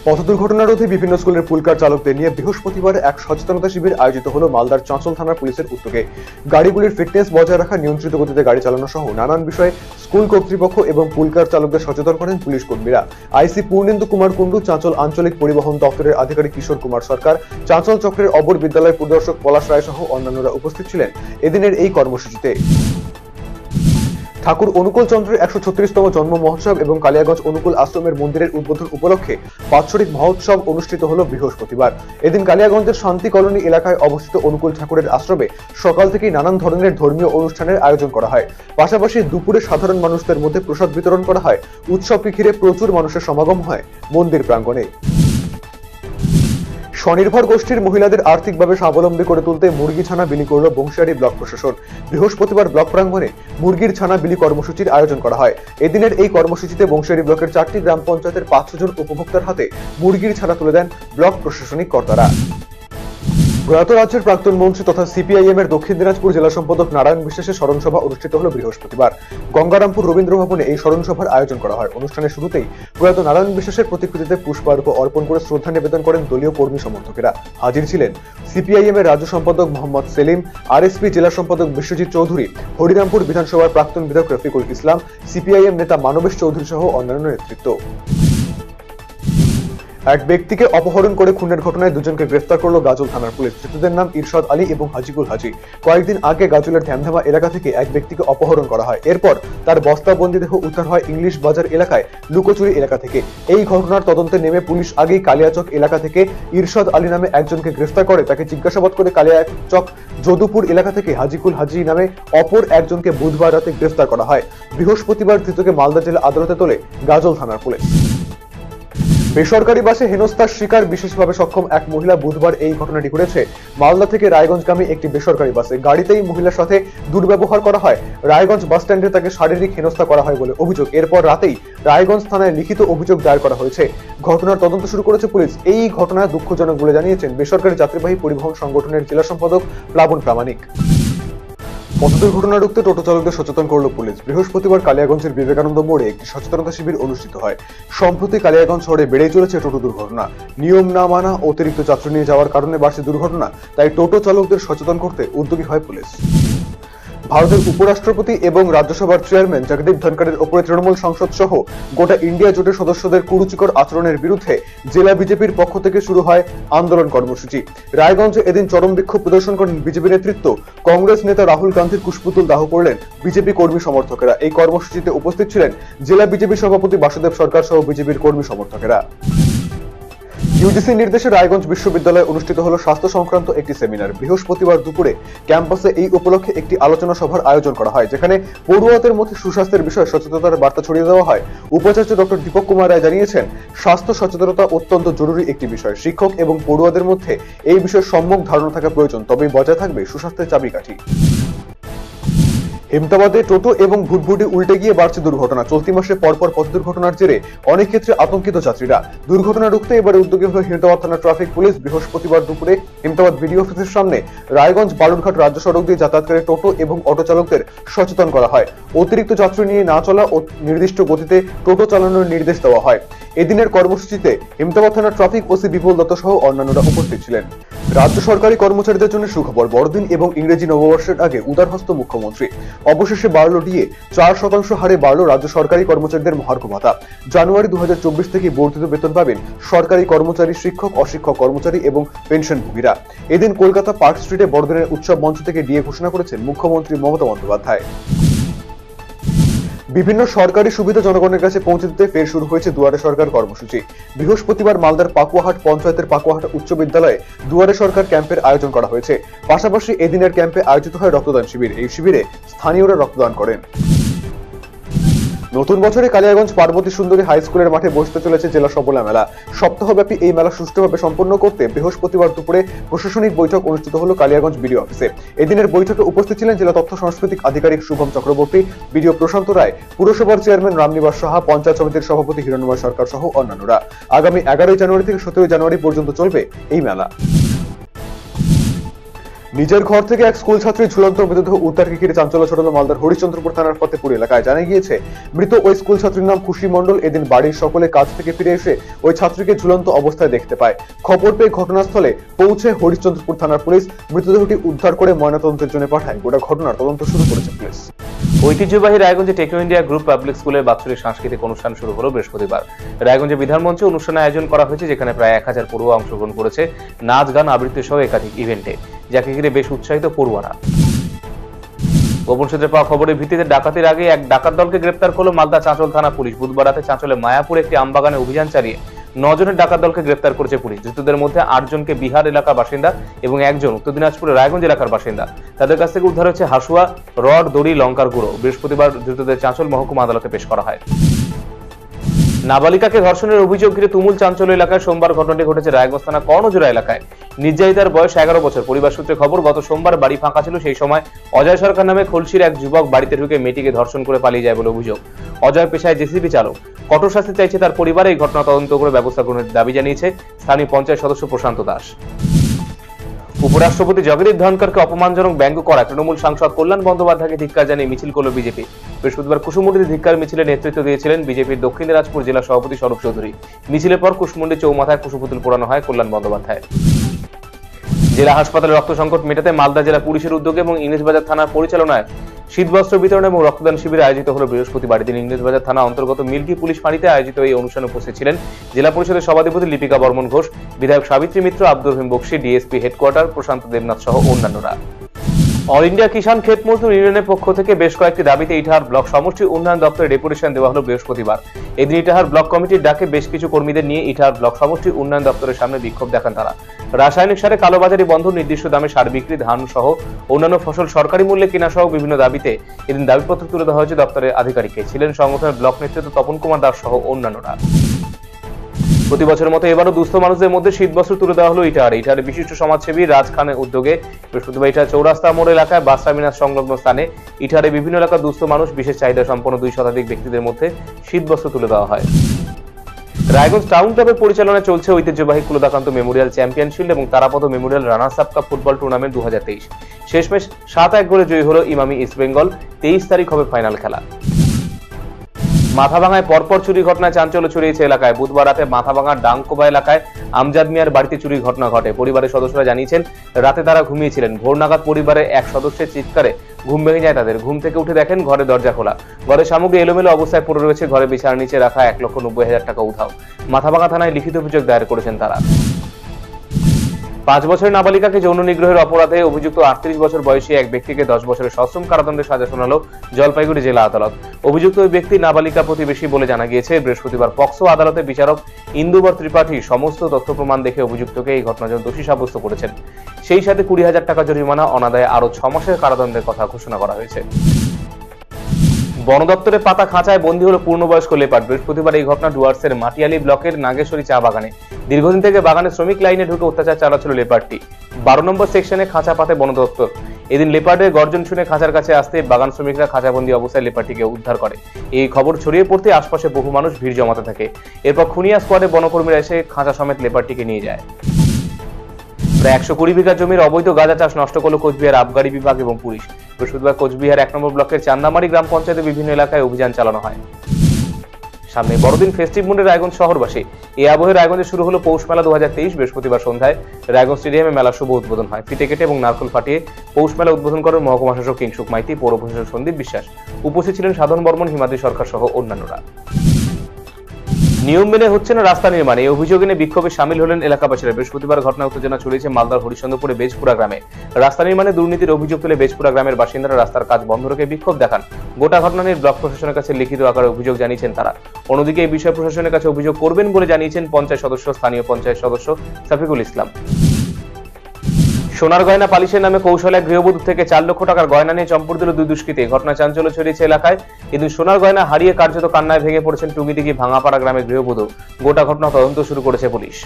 পথ দুর্ঘটনা রোধে বিভিন্ন স্কুলের পুলকার চালকদের নিয়ে বৃহস্পতিবার এক সচেতনতা শিবির আয়োজিত হলো মালদার চাঁচল থানার পুলিশের উদ্যোগে। গাড়িগুলির ফিটনেস বজায় রাখা, নিয়ন্ত্রিত গতিতে গাড়ি চালানো সহ নানান বিষয়ে স্কুল কর্তৃপক্ষ এবং পুলকার চালকদের সচেতন করেন পুলিশ কর্মীরা। আইসি পূর্ণেন্দু কুমার কুন্ডু, চাঁচল আঞ্চলিক পরিবহন দপ্তরের আধিকারিক কিশোর কুমার সরকার, চাঁচল চক্রের অবর বিদ্যালয় পরিদর্শক পলাশ রায় সহ অন্যান্যরা উপস্থিত ছিলেন এদিনের এই কর্মসূচিতে। ঠাকুর অনুকূল চন্দ্রের ১৩৬তম জন্ম মহোৎসব এবং কালিয়াগঞ্জ অনুকূল আশ্রমের মন্দিরের উদ্বোধন উপলক্ষে বাৎসরিক মহোৎসব অনুষ্ঠিত হল বৃহস্পতিবার। এদিন কালিয়াগঞ্জের শান্তি কলোনি এলাকায় অবস্থিত অনুকূল ঠাকুরের আশ্রমে সকাল থেকেই নানান ধরনের ধর্মীয় অনুষ্ঠানের আয়োজন করা হয়। পাশাপাশি দুপুরে সাধারণ মানুষদের মধ্যে প্রসাদ বিতরণ করা হয়। উৎসবকে ঘিরে প্রচুর মানুষের সমাগম হয় মন্দির প্রাঙ্গণে। স্বনির্ভর গোষ্ঠীর মহিলাদের আর্থিকভাবে স্বাবলম্বী করে তুলতে মুরগি ছানা বিলি করল বংশিয়ারি ব্লক প্রশাসন। বৃহস্পতিবার ব্লক প্রাঙ্গণে মুরগির ছানা বিলি কর্মসূচির আয়োজন করা হয়। এদিনের এই কর্মসূচিতে বংশিয়ারি ব্লকের 4টি গ্রাম পঞ্চায়েতের 500 জন উপভোক্তার হাতে মুরগির ছানা তুলে দেন ব্লক প্রশাসনিক কর্তারা। প্রয়াত রাজ্যের প্রাক্তন মন্ত্রী তথা সিপিআইএম এর দক্ষিণ দিনাজপুর জেলা সম্পাদক নারায়ণ বিশ্বাসের স্মরণ সভা অনুষ্ঠিত হল বৃহস্পতিবার। গঙ্গারামপুর রবীন্দ্র ভবনে এই স্মরণ সভার আয়োজন করা হয়। অনুষ্ঠানের শুরুতেই প্রয়াত নারায়ণ বিশ্বাসের প্রতিকৃতিতে পুষ্পার্ঘ্য অর্পণ করে শ্রদ্ধা নিবেদন করেন দলীয় কর্মী সমর্থকেরা। হাজির ছিলেন সিপিআইএম এর রাজ্য সম্পাদক মোহাম্মদ সেলিম, আরএসপি জেলা সম্পাদক বিশ্বজিৎ চৌধুরী, হরিরামপুর বিধানসভার প্রাক্তন বিধায়ক রফিকুল ইসলাম, সিপিআইএম নেতা মানবেশ চৌধুরী সহ অন্যান্য নেতৃত্ব। এক ব্যক্তিকে অপহরণ করে খুনের ঘটনায় দুজনকে গ্রেফতার করল গাজল থানার পুলিশ। ধৃতদের নাম ইরশাদ আলী এবং হাজিকুল হাজি। কয়েকদিন আগে গাজলের ধ্যামধামা এলাকা থেকে এক ব্যক্তিকে অপহরণ করা হয়। এরপর তার বস্তাবন্দি দেহ উদ্ধার হয় ইংলিশ বাজার এলাকায় লুকোচুরি এলাকা থেকে। এই ঘটনার তদন্তে নেমে পুলিশ আগেই কালিয়াচক এলাকা থেকে ইরশাদ আলী নামে একজনকে গ্রেফতার করে। তাকে জিজ্ঞাসাবাদ করে কালিয়াচক যদুপুর এলাকা থেকে হাজিকুল হাজি নামে অপর একজনকে বুধবার রাতে গ্রেফতার করা হয়। বৃহস্পতিবার ধৃতকে মালদা জেলা আদালতে তোলে গাজল থানার পুলিশ। বেসরকারি বাসে হেনস্থার শিকার বিশেষভাবে সক্ষম এক মহিলা। বুধবার এই ঘটনাটি ঘটেছে মালদা থেকে রায়গঞ্জগামী একটি বেসরকারি বাসে। গাড়িতেই মহিলার সাথে দুর্ব্যবহার করা হয়। রায়গঞ্জ বাস স্ট্যান্ডে তাকে শারীরিক হেনস্থা করা হয় বলে অভিযোগ। এরপর রাতেই রায়গঞ্জ থানায় লিখিত অভিযোগ দায়ের করা হয়েছে। ঘটনার তদন্ত শুরু করেছে পুলিশ। এই ঘটনা দুঃখজনক বলে জানিয়েছেন বেসরকারি যাত্রীবাহী পরিবহন সংগঠনের জেলা সম্পাদক প্লাবন প্রামাণিক। পথ দুর্ঘটনা রুখতে টোটো চালকদের সচেতন করল পুলিশ। বৃহস্পতিবার কালিয়াগঞ্জের বিবেকানন্দ মোড়ে একটি সচেতনতা শিবির অনুষ্ঠিত হয়। সম্প্রতি কালিয়াগঞ্জ শহরে বেড়েই চলেছে টোটো দুর্ঘটনা। নিয়ম না মানা, অতিরিক্ত যাত্রী নিয়ে যাওয়ার কারণে বাড়ছে দুর্ঘটনা। তাই টোটো চালকদের সচেতন করতে উদ্যোগী হয় পুলিশ। ভারতের উপরাষ্ট্রপতি এবং রাজ্যসভার চেয়ারম্যান জগদীপ ধনখড়ের ওপরে তৃণমূল সংসদ সহ গোটা ইন্ডিয়া জোটের সদস্যদের কুরুচিকর আচরণের বিরুদ্ধে জেলা বিজেপির পক্ষ থেকে শুরু হয় আন্দোলন কর্মসূচি। রায়গঞ্জে এদিন চরম বিক্ষোভ প্রদর্শন করেন বিজেপি নেতৃত্ব। কংগ্রেস নেতা রাহুল গান্ধীর কুশপুতুল দাহ করলেন বিজেপি কর্মী সমর্থকেরা। এই কর্মসূচিতে উপস্থিত ছিলেন জেলা বিজেপি সভাপতি বাসুদেব সরকার সহ বিজেপির কর্মী সমর্থকেরা। ইউজিসি নির্দেশে রায়গঞ্জ বিশ্ববিদ্যালয়ে অনুষ্ঠিত হলো স্বাস্থ্য সংক্রান্ত একটি সেমিনার। বৃহস্পতিবার দুপুরে ক্যাম্পাসে এই উপলক্ষে একটি আলোচনা সভার আয়োজন করা হয়, যেখানে পড়ুয়াদের মধ্যে সুস্বাস্থ্যের বিষয়ে সচেতনতার বার্তা ছড়িয়ে দেওয়া হয়। উপাচার্য ডক্টর দীপক কুমার রায় জানিয়েছেন, স্বাস্থ্য সচেতনতা অত্যন্ত জরুরি একটি বিষয়। শিক্ষক এবং পড়ুয়াদের মধ্যে এই বিষয়ে সম্যক ধারণা থাকা প্রয়োজন, তবেই বজায় থাকবে সুস্বাস্থ্যের চাবিকাঠি। হেমতাবাদে টোটো এবং ভুটভুটি উল্টে গিয়ে বাড়ছে দুর্ঘটনা। চলতি মাসে পরপর পথ দুর্ঘটনার জেরে অনেক ক্ষেত্রে আতঙ্কিত যাত্রীরা। দুর্ঘটনা রুখতে এবারে উদ্যোগী হল হেমতাবাদ থানা ট্রাফিক পুলিশ। বৃহস্পতিবার দুপুরে হেমতাবাদ বিডিও অফিসের সামনে রায়গঞ্জ বালুরঘাট রাজ্য সড়ক দিয়ে যাতায়াতকারী টোটো এবং অটো চালকদের সচেতন করা হয়। অতিরিক্ত যাত্রী নিয়ে না চলা ও নির্দিষ্ট গতিতে টোটো চালানোর নির্দেশ দেওয়া হয়। এদিনের কর্মসূচিতে হেমতাবাদ থানার ট্রাফিক ওসি বিপুল দত্ত সহ অন্যান্যরা উপস্থিত ছিলেন। রাজ্য সরকারি কর্মচারীদের জন্য সুখবর। বড়দিন এবং ইংরেজি নববর্ষের আগে উদারহস্ত মুখ্যমন্ত্রী। অবশেষে বাড়ল ডিএ। 4% হারে বাড়ল রাজ্য সরকারি কর্মচারীদের মহার্ঘ ভাতা। জানুয়ারি 2024 থেকে বর্ধিত বেতন পাবেন সরকারি কর্মচারী, শিক্ষক, অশিক্ষক কর্মচারী এবং পেনশনভোগীরা। এদিন কলকাতা পার্ক স্ট্রিটে বড়দিনের উৎসব মঞ্চ থেকে ডিএ ঘোষণা করেছেন মুখ্যমন্ত্রী মমতা বন্দ্যোপাধ্যায়। বিভিন্ন সরকারি সুবিধা জনগণের কাছে পৌঁছে দিতে ফের শুরু হয়েছে দুয়ারে সরকার কর্মসূচি। বৃহস্পতিবার মালদার পাকুয়াহাট পঞ্চায়েতের পাকুয়াহাট উচ্চ বিদ্যালয়ে দুয়ারে সরকার ক্যাম্পের আয়োজন করা হয়েছে। পাশাপাশি এদিনের ক্যাম্পে আয়োজিত হয় রক্তদান শিবির। এই শিবিরে স্থানীয়রা রক্তদান করেন। নতুন বছরে কালিয়াগঞ্জ পার্বতী সুন্দরী হাই স্কুলের মাঠে বসতে চলেছে জেলা সবলা মেলা। সপ্তাহব্যাপী এই মেলা সুষ্ঠুভাবে সম্পন্ন করতে বৃহস্পতিবার দুপুরে প্রশাসনিক বৈঠক অনুষ্ঠিত হলো কালিয়াগঞ্জ বিডিও অফিসে। এদিনের বৈঠকে উপস্থিত ছিলেন জেলা তথ্য সাংস্কৃতিক আধিকারিক শুভম চক্রবর্তী, বিডিও প্রশান্ত রায়, পুরসভার চেয়ারম্যান রামনিবাস সাহা, পঞ্চায়েত সমিতির সভাপতি হিরণ্ময় সরকার সহ অন্যান্যরা। আগামী 11 জানুয়ারি থেকে 17 জানুয়ারি পর্যন্ত চলবে এই মেলা। নিজের ঘর থেকে এক স্কুল ছাত্রীর ঝুলন্ত মৃতদেহ উদ্ধারকে ঘিরে চাঞ্চল্য ছড়ালো মালদার হরিশ্চন্দ্রপুর থানার ফতেপুর এলাকায়। জানা গিয়েছে, মৃত ওই স্কুল ছাত্রীর নাম খুশি মণ্ডল। এদিন বাড়ির সকলে কাজ থেকে ফিরে এসে ওই ছাত্রীকে ঝুলন্ত অবস্থায় দেখতে পায়। খবর পেয়ে ঘটনাস্থলে পৌঁছে হরিশ্চন্দ্রপুর থানার পুলিশ মৃতদেহটি উদ্ধার করে ময়নাতদন্তের জন্য পাঠায়। গোটা ঘটনার তদন্ত শুরু করেছে পুলিশ। ঐতিহ্যবাহী রায়গঞ্জে টেকনো ইন্ডিয়া গ্রুপ পাবলিক স্কুলের বাৎসরিক সাংস্কৃতিক অনুষ্ঠান শুরু হলো বৃহস্পতিবার। রায়গঞ্জে বিধান মঞ্চে অনুষ্ঠানের আয়োজন করা হয়েছে, যেখানে প্রায় 1000 পড়ুয়া অংশগ্রহণ করেছে নাচ, গান, আবৃত্তি সহ একাধিক ইভেন্টে, যাকে ঘিরে বেশ উৎসাহিত পড়ুয়ারা। গোপন সূত্রে পাওয়া খবরের ভিত্তিতে ডাকাতির আগে এক ডাকাত দলকে গ্রেপ্তার করলো মালদা চাঁচল থানা পুলিশ। বুধবার রাতে চাঁচলে মায়াপুর একটি আমবাগানে অভিযান চালিয়ে 9 জনের ডাকাত দলকে গ্রেপ্তার করেছে পুলিশ। ধৃতদের মধ্যে 8 জনকে বিহার এলাকার বাসিন্দা এবং 1 জন উত্তর দিনাজপুরের রায়গঞ্জ এলাকার বাসিন্দা। তাদের কাছ থেকে উদ্ধার হয়েছে হাসুয়া, রড, দড়ি, লঙ্কার গুঁড়ো। বৃহস্পতিবার ধৃতদের চাঁচল মহকুমা আদালতে পেশ করা হয়। নাবালিকাকে ধর্ষণের অভিযোগ ঘিরে তুমুল চাঞ্চল্য এলাকায় সোমবার ঘটনাটি ঘটেছে রায়গঞ্জ থানা কর্ণজোড়া এলাকায়। নির্যাতিতার বয়স 11 বছর। পরিবার সূত্রে খবর, গত সোমবার বাড়ি ফাঁকা ছিল। সেই সময় অজয় সরকার নামে খলসির এক যুবক বাড়িতে ঢুকে মেয়েটিকে ধর্ষণ করে পালিয়ে যায় বলে অভিযোগ। অজয় পেশায় জেসিবি চালক। কঠোর শাস্তি চাইছে তার পরিবার। এই ঘটনা তদন্ত করে ব্যবস্থা গ্রহণের দাবি জানিয়েছে স্থানীয় পঞ্চায়েত সদস্য প্রশান্ত দাস। উপরাষ্ট্রপতি জগদীপ ধনখড়কে অপমানজনক ব্যঙ্গ করা তৃণমূল সাংসদ কল্যাণ বন্দ্যোপাধ্যায়কে ধিক্কার জানিয়ে মিছিল করল বিজেপি। বৃহস্পতিবার কুসুমুন্ডিতে ধিক্কার মিছিলে নেতৃত্ব দিয়েছিলেন বিজেপির দক্ষিণ দিনাজপুর জেলা সভাপতি স্বরূপ চৌধুরী। মিছিলের পর কুসুমুন্ডি চৌমাথায় কুশপুতুল পোড়ানো হয় কল্যাণ বন্দ্যোপাধ্যায়। জেলা হাসপাতালে রক্ত সংকট মেটাতে মালদা জেলা পুলিশের উদ্যোগে এবং ইংরেজবাজার থানার পরিচালনায় শীতবস্ত্র বিতরণ এবং রক্তদান শিবির আয়োজিত হলো বৃহস্পতিবার। দিন ইংরেজবাজার থানা অন্তর্গত মিল্কি পুলিশ ফাঁড়িতে আয়োজিত এই অনুষ্ঠানে উপস্থিত ছিলেন জেলা পরিষদের সভাধিপতি লিপিকা বর্মন ঘোষ, বিধায়ক সাবিত্রী মিত্র, আব্দুর রহিম বক্সি, ডিএসপি হেডকোয়ার্টার প্রশান্ত দেবনাথ সহ অন্যান্যরা। অল ইন্ডিয়া কিষাণ ক্ষেত মজদুর ইউনিয়নের পক্ষ থেকে বেশ কয়েকটি দাবিতে ইটাহার ব্লক সমষ্টি উন্নয়ন দপ্তরে ডেপুটেশন দেওয়া হলো বৃহস্পতিবার। এদিন ইটাহার ব্লক কমিটির ডাকে বেশ কিছু কর্মীদের নিয়ে ইটাহার ব্লক সমষ্টি উন্নয়ন দপ্তরের সামনে বিক্ষোভ দেখান তারা। রাসায়নিক সারে কালোবাজারি বন্ধ, নির্দিষ্ট দামে সার বিক্রি, ধান সহ অন্যান্য ফসল সরকারি মূল্যে কেনা সহ বিভিন্ন দাবিতে এদিন দাবিপত্র তুলে দেওয়া হয়েছে দপ্তরের আধিকারিককে। ছিলেন সংগঠনের ব্লক নেতৃত্ব তপন কুমার দাস সহ অন্যান্যরা। প্রতি বছরের মতো এবারও দুস্থ মানুষদের মধ্যে শীতবস্ত্র তুলে দেওয়া হলো ইটাহারে বিশিষ্ট সমাজসেবী রাজ খানের উদ্যোগে। বৃহস্পতিবার ইটাহার চৌরাস্তা মোড় এলাকায় বাস টার্মিনাস সংলগ্ন স্থানে ইটাহারে বিভিন্ন এলাকার দুস্থ মানুষ, বিশেষ চাহিদা সম্পন্ন 2 শতাধিক ব্যক্তিদের মধ্যে শীতবস্ত্র তুলে দেওয়া হয়। রায়গঞ্জ টাউন ক্লাবের পরিচালনায় চলছে ঐতিহ্যবাহী কুলদাকান্ত মেমোরিয়াল চ্যাম্পিয়ন শিল্ড এবং Tarapada Memorial runners up cup football tournament 2023। শেষমেশ 7-1 গোলে জয়ী হলো ইমামি ইস্ট বেঙ্গল। 23 তারিখ হবে ফাইনাল খেলা। মাথাভাঙায় পরপর চুরি ঘটনায় চাঞ্চল্য ছড়িয়েছে এলাকায়। বুধবার রাতে মাথাভাঙার ডাংকোবা এলাকায় আমজাদ মিয়ার বাড়িতে চুরির ঘটনা ঘটে। পরিবারের সদস্যরা জানিয়েছেন, রাতে তারা ঘুমিয়েছিলেন। ভোর নাগাদ পরিবারের এক সদস্যের চিৎকারে ঘুম ভেঙে যায় তাদের। ঘুম থেকে উঠে দেখেন ঘরে দরজা খোলা, ঘরের সামগ্রী এলোমেলো অবস্থায় পড়ে রয়েছে। ঘরে বিছানার নিচে রাখা 1,90,000 টাকা উধাও। মাথাভাঙা থানায় লিখিত অভিযোগ দায়ের করেছেন তারা। 5 বছরের নাবালিকাকে যৌন নিগ্রহের অপরাধে অভিযুক্ত 38 বছর বয়সী এক ব্যক্তিকে 10 বছরের সশ্রম কারাদণ্ডের সাজা শোনালো জলপাইগুড়ি জেলা আদালত। অভিযুক্ত ওই ব্যক্তি নাবালিকা প্রতিবেশী বলে জানা গিয়েছে। বৃহস্পতিবার পক্সো আদালতে বিচারক ইন্দুবর ত্রিপাঠী সমস্ত তথ্য প্রমাণ দেখে অভিযুক্তকে এই ঘটনার জন্য দোষী সাব্যস্ত করেছেন। সেই সাথে 20,000 টাকা জরিমানা, অনাদায়ে আরো 6 মাসের কারাদণ্ডের কথা ঘোষণা করা হয়েছে। বন দপ্তরের পাতা খাঁচায় বন্দী হলো পূর্ণবয়স্ক লেপার্ড। বৃহস্পতিবার এই ঘটনা ডুয়ার্সের মাটিয়ালি ব্লকের নাগেশ্বরী চা বাগানে। দীর্ঘদিন থেকে বাগানে শ্রমিক লাইনে ঢুকে অত্যাচার চালাচ্ছিল লেপার্ডটি। 12 নম্বর সেকশনে খাঁচা পাতে বন দপ্তর। এদিন লেপার্ডের গর্জন শুনে খাঁচার কাছে আসতে বাগান শ্রমিকরা খাঁচাবন্দি অবস্থায় লেপার্ডটিকে উদ্ধার করে। এই খবর ছড়িয়ে পড়তে আশপাশে বহু মানুষ ভিড় জমাতে থাকে। এরপর খুনিয়া স্কোয়াডে বনকর্মীরা এসে খাঁচা সমেত লেপার্ডটিকে নিয়ে যায়। প্রায় 120 বিঘা জমির অবৈধ গাঁজা চাষ নষ্ট করল কোচবিহার আবগারি বিভাগ এবং পুলিশ। বৃহস্পতিবার কোচবিহার 1 নম্বর ব্লকের চান্দামারি গ্রাম পঞ্চায়েতের বিভিন্ন এলাকায় অভিযান চালানো হয়। সামনে বড়দিন ফেস্টিভ মুডে রায়গঞ্জ শহরবাসী। এই আবহে রায়গঞ্জে শুরু হলো পৌষ মেলা 2023। বৃহস্পতিবার সন্ধ্যায় রায়গঞ্জ স্টেডিয়ামে মেলা শুভ উদ্বোধন হয়। ফিতে কেটে এবং নারকেল ফাটিয়ে পৌষ মেলা উদ্বোধন করেন মহকুমা শাসক কিংসুক মাইতি, পৌর প্রশাসক সন্দীপ বিশ্বাস। উপস্থিত ছিলেন সাধন বর্মন, হিমাদ্রি সরকার সহ অন্যান্যরা। নিয়ম মেনে হচ্ছে না রাস্তা নির্মাণ, এই অভিযোগ এনে বিক্ষোভে সামিল হলেন এলাকাবাসীরা। বৃহস্পতিবার ঘটনা উত্তেজনা ছড়িয়েছে মালদার হরিশ্চন্দ্রপুরে বেজপুরা গ্রামে। রাস্তা নির্মাণে দুর্নীতির অভিযোগ তুলে বেজপুরা গ্রামের বাসিন্দারা রাস্তার কাজ বন্ধ রেখে বিক্ষোভ দেখান। গোটা ঘটনা নিয়ে ব্লক প্রশাসনের কাছে লিখিত আকারে অভিযোগ জানিয়েছেন তারা। অন্যদিকে এই বিষয়ে প্রশাসনের কাছে অভিযোগ করবেন বলে জানিয়েছেন পঞ্চায়েত সদস্য, স্থানীয় পঞ্চায়েত সদস্য সাফিকুল ইসলাম। সোনার গয়না পালিশের নামে কৌশলে গৃহবধূ থেকে 4 লক্ষ টাকার গয়না নিয়ে চম্পট দিল 2 দুষ্কৃতী। ঘটনা চাঞ্চল্য ছড়িয়েছে এলাকায়। এদিন সোনার গয়না হারিয়ে কার্যত কান্নায় ভেঙে পড়েছেন টুঙ্গিদিঘি ভাঙাপাড়া গ্রামের গৃহবধূ। গোটা ঘটনা তদন্ত শুরু করেছে পুলিশ।